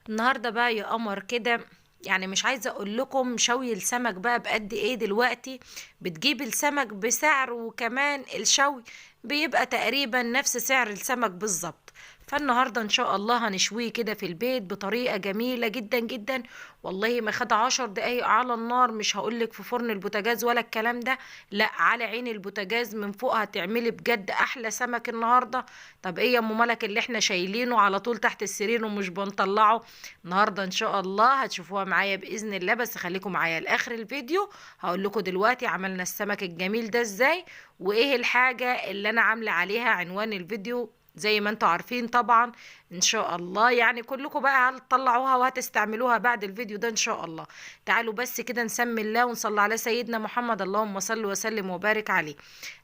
النهارده بقى يا قمر كده. يعني مش عايزه اقول لكم شوي السمك بقى بقد ايه دلوقتي. بتجيب السمك بسعر، وكمان الشوي بيبقى تقريبا نفس سعر السمك بالظبط. فالنهارده ان شاء الله هنشويه كده في البيت بطريقه جميله جدا جدا. والله ما خد 10 دقايق على النار، مش هقولك في فرن البوتاجاز ولا الكلام ده. لا، على عين البوتاجاز من فوق هتعملي بجد احلى سمك النهارده. طب ايه يا ام ملك اللي احنا شايلينه على طول تحت السرير ومش بنطلعه؟ النهارده ان شاء الله هتشوفوها معايا باذن الله، بس خليكم معايا لاخر الفيديو. هقول لكم دلوقتي عملنا السمك الجميل ده ازاي، وايه الحاجه اللي انا عامله عليها عنوان الفيديو. زي ما انتوا عارفين طبعا، ان شاء الله يعني كلكم بقى هتطلعوها وهتستعملوها بعد الفيديو ده ان شاء الله. تعالوا بس كده نسمي الله ونصلي على سيدنا محمد، اللهم صل وسلم وبارك عليه.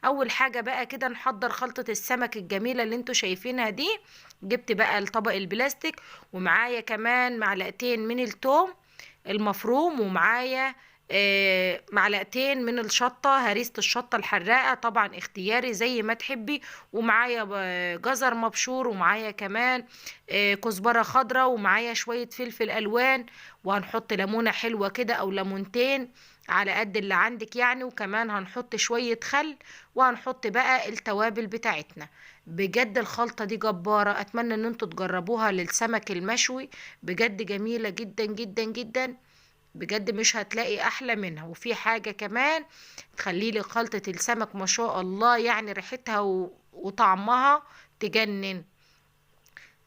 اول حاجه بقى كده نحضر خلطه السمك الجميله اللي انتوا شايفينها دي. جبت بقى الطبق البلاستيك، ومعايا كمان معلقتين من التوم المفروم، ومعايا معلقتين من الشطة، هريسة الشطة الحراقة طبعا اختياري زي ما تحبي. ومعايا جزر مبشور، ومعايا كمان كزبرة خضراء، ومعايا شوية فلفل ألوان. وهنحط ليمونة حلوة كده أو ليمونتين على قد اللي عندك يعني، وكمان هنحط شوية خل. وهنحط بقى التوابل بتاعتنا. بجد الخلطة دي جبارة، اتمنى ان انتوا تجربوها للسمك المشوي. بجد جميلة جدا جدا جدا. بجد مش هتلاقي احلى منها. وفي حاجة كمان تخلي لي خلطة السمك ما شاء الله، يعني ريحتها وطعمها تجنن.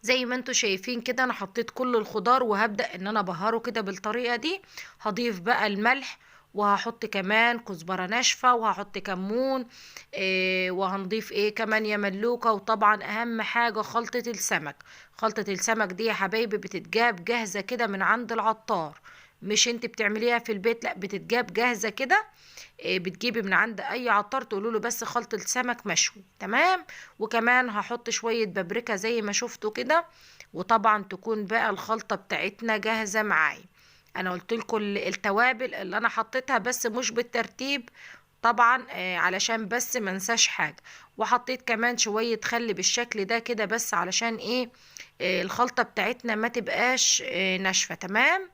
زي ما انتوا شايفين كده انا حطيت كل الخضار، وهبدأ ان انا ابهره كده بالطريقة دي. هضيف بقى الملح، وهحط كمان كزبرة ناشفة، وهحط كمون. وهنضيف ايه كمان يا ملوكة. وطبعا اهم حاجة خلطة السمك. خلطة السمك دي يا حبايبي بتتجاب جاهزة كده من عند العطار. مش انت بتعمليها في البيت، لا بتتجاب جاهزة كده. بتجيبي من عند اي عطار تقولوا له بس خلطة سمك مشوي تمام. وكمان هحط شوية بابريكا زي ما شفتوا كده. وطبعا تكون بقى الخلطة بتاعتنا جاهزة معايا. انا قلت لكم التوابل اللي انا حطيتها بس مش بالترتيب. طبعا علشان بس ما انساش حاجة. وحطيت كمان شوية خل بالشكل ده كده، بس علشان ايه؟ الخلطة بتاعتنا ما تبقاش ناشفة تمام.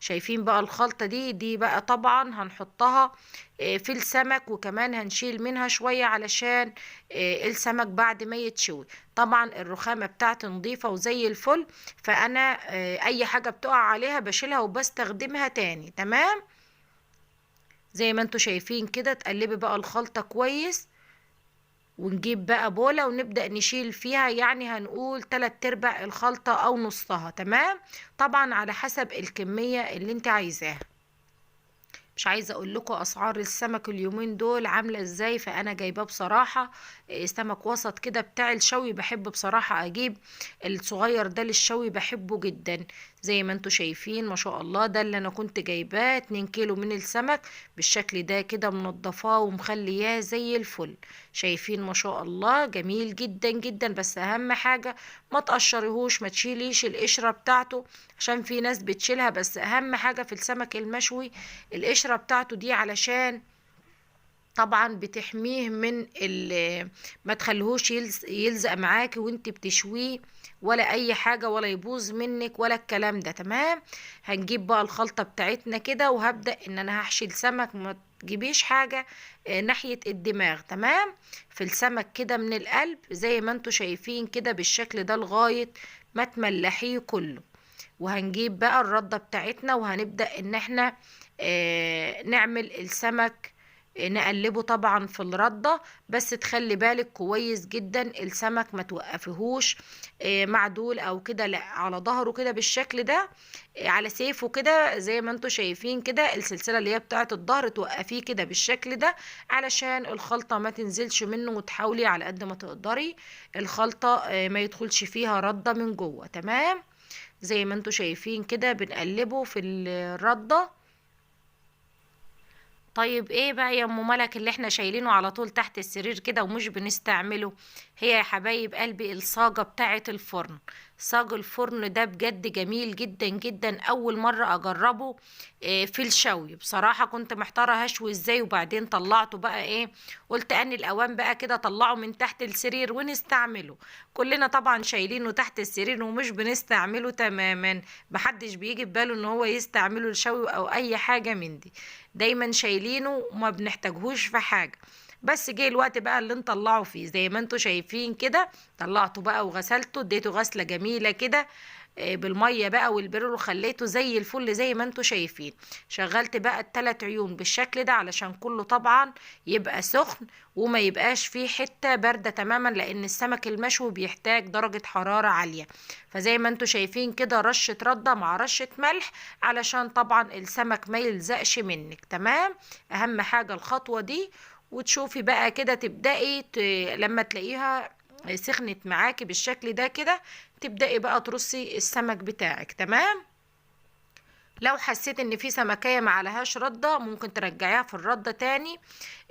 شايفين بقى الخلطة دي بقى طبعا هنحطها في السمك، وكمان هنشيل منها شوية علشان السمك بعد ما يتشوي. طبعا الرخامة بتاعتي نظيفة وزي الفل. فأنا أي حاجة بتقع عليها بشيلها وبستخدمها تاني تمام. زي ما انتوا شايفين كده تقلبي بقى الخلطة كويس. ونجيب بقى بولة ونبدأ نشيل فيها، يعني هنقول 3/4 الخلطة أو نصها تمام. طبعا على حسب الكمية اللي انت عايزاها. مش عايزه اقول لكم اسعار السمك اليومين دول عامله ازاي، فانا جايباه بصراحه سمك وسط كده بتاع الشوي. بحب بصراحه اجيب الصغير ده للشوي، بحبه جدا. زي ما انتوا شايفين ما شاء الله، ده اللي انا كنت جايباه 2 كيلو من السمك بالشكل ده كده، منضفاه ومخلياه زي الفل. شايفين ما شاء الله جميل جدا جدا. بس اهم حاجه ما تقشريهوش، ما تشيليش القشره بتاعته، عشان في ناس بتشيلها. بس اهم حاجه في السمك المشوي القشرة بتاعته دي، علشان طبعا بتحميه من ما تخليهوش يلزق معاكي وانت بتشويه، ولا اي حاجة، ولا يبوظ منك ولا الكلام ده تمام. هنجيب بقى الخلطة بتاعتنا كده، وهبدأ ان انا هحشي السمك. ما تجيبيش حاجة ناحية الدماغ تمام. في السمك كده من القلب زي ما انتوا شايفين كده بالشكل ده لغاية ما تملحيه كله. وهنجيب بقى الردة بتاعتنا، وهنبدأ ان احنا نعمل السمك. نقلبه طبعا في الردة. بس تخلي بالك كويس جدا السمك ما توقفيهوش معدول او كده، لا على ظهره كده بالشكل ده. على سيفه كده زي ما انتوا شايفين كده، السلسلة اللي هي بتاعت الظهر توقفيه كده بالشكل ده، علشان الخلطة ما تنزلش منه. وتحاولي على قد ما تقدري الخلطة ما يدخلش فيها ردة من جوه تمام. زي ما انتوا شايفين كده بنقلبه في الردة. طيب ايه بقى يا ام ملك اللي احنا شايلينه على طول تحت السرير كده ومش بنستعمله؟ هي يا حبايب قلبي الصاجة بتاعة الفرن. صاج الفرن ده بجد جميل جدا جدا، اول مرة اجربه في الشوي. بصراحة كنت محتارة هشوي ازاي، وبعدين طلعته بقى ايه، قلت ان الاوان بقى كده طلعه من تحت السرير ونستعمله. كلنا طبعا شايلينه تحت السرير ومش بنستعمله تماما، محدش بيجي في باله ان هو يستعمله الشوي او اي حاجة من دي، دايما شايلينه وما بنحتاجهوش في حاجة. بس جه الوقت بقى اللي نطلعه فيه، زي ما انتوا شايفين كده، طلعته بقى وغسلته، اديته غسلة جميلة كده بالمية بقى والبريل، وخليته زي الفل زي ما انتوا شايفين. شغلت بقى التلات عيون بالشكل ده علشان كله طبعا يبقى سخن وما يبقاش فيه حتة باردة تماما، لان السمك المشوي بيحتاج درجة حرارة عالية. فزي ما انتوا شايفين كده، رشة ردة مع رشة ملح علشان طبعا السمك ما يلزقش منك. تمام، اهم حاجة الخطوة دي. وتشوفي بقى كده تبدأي لما تلاقيها سخنت معاكي بالشكل ده كده، تبدأي بقى ترصي السمك بتاعك. تمام، لو حسيت ان في سمكية ما عليهاش ردة ممكن ترجعيها في الردة تاني،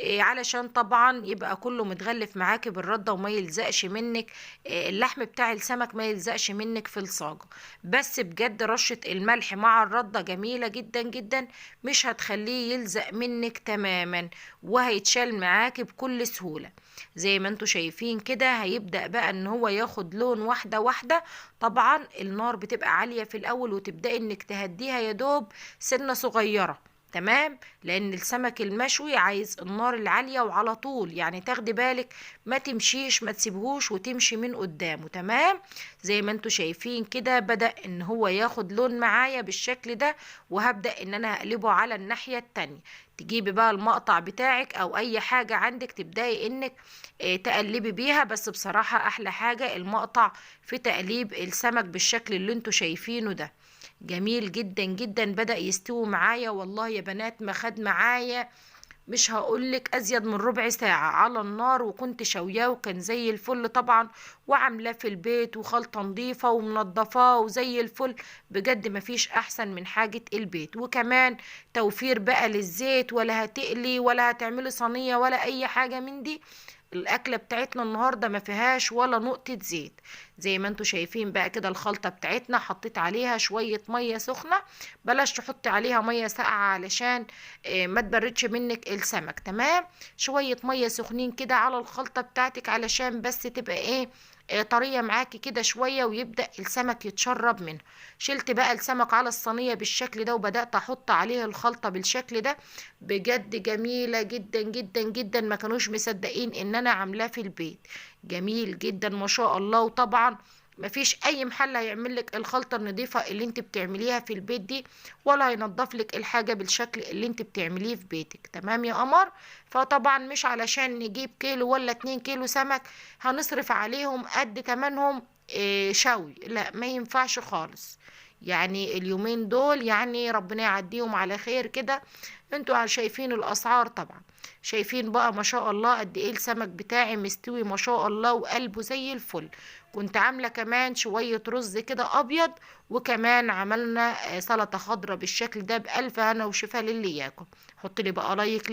علشان طبعا يبقى كله متغلف معاكي بالردة وما يلزقش منك، اللحم بتاع السمك ما يلزقش منك في الصاج. بس بجد رشة الملح مع الردة جميلة جدا جدا، مش هتخليه يلزق منك تماما، وهيتشال معاكي بكل سهولة. زي ما انتوا شايفين كده، هيبدأ بقى ان هو ياخد لون واحدة واحدة. طبعا النار بتبقى عالية في الاول، وتبدأي انك تهديها يا دوب سنة صغيرة. تمام، لان السمك المشوي عايز النار العالية وعلى طول، يعني تاخدي بالك ما تمشيش، ما تسيبهوش وتمشي من قدامه. تمام، زي ما انتوا شايفين كده بدأ ان هو ياخد لون معايا بالشكل ده، وهبدأ ان انا هقلبه على الناحية التانية. تجيبي بقى المقطع بتاعك او اي حاجة عندك تبدأي انك تقلبي بيها، بس بصراحة احلى حاجة المقطع في تقليب السمك بالشكل اللي انتوا شايفينه ده. جميل جدا جدا، بدأ يستوي معايا والله يا بنات، ما خد معايا مش هقولك ازيد من ربع ساعة على النار، وكنت شوياه وكان زي الفل طبعا، وعاملاه في البيت وخلطة نظيفة ومنضفاه وزي الفل. بجد مفيش احسن من حاجة البيت، وكمان توفير بقى للزيت، ولا هتقلي ولا هتعملي صينية ولا اي حاجة من دي. الاكله بتاعتنا النهارده ما فيهاش ولا نقطه زيت. زي ما انتوا شايفين بقى كده الخلطه بتاعتنا، حطيت عليها شويه ميه سخنه، بلاش تحطي عليها ميه ساقعه علشان ما تبردش منك السمك. تمام، شويه ميه سخنين كده على الخلطه بتاعتك علشان بس تبقى ايه، طريه معاكي كده شويه، ويبدا السمك يتشرب منه. شلت بقى السمك على الصينيه بالشكل ده، وبدات احط عليه الخلطه بالشكل ده. بجد جميله جدا جدا جدا، ما كانوش مصدقين ان انا عاملاه في البيت. جميل جدا ما شاء الله. وطبعا مفيش اي محل هيعمل لك الخلطه النظيفه اللي انت بتعمليها في البيت دي، ولا هينضف لك الحاجه بالشكل اللي انت بتعمليه في بيتك. تمام يا قمر، فطبعا مش علشان نجيب كيلو ولا 2 كيلو سمك هنصرف عليهم قد تمنهم شوي، لا ما ينفعش خالص. يعني اليومين دول يعني ربنا يعديهم على خير كده. انتوا شايفين الاسعار طبعا، شايفين بقى ما شاء الله قد ايه السمك بتاعي مستوي ما شاء الله، وقلبه زي الفل. كنت عامله كمان شويه رز كده ابيض، وكمان عملنا سلطه خضراء بالشكل ده، بالف هنا وشفا للي ياكل. حط لي بقى لايك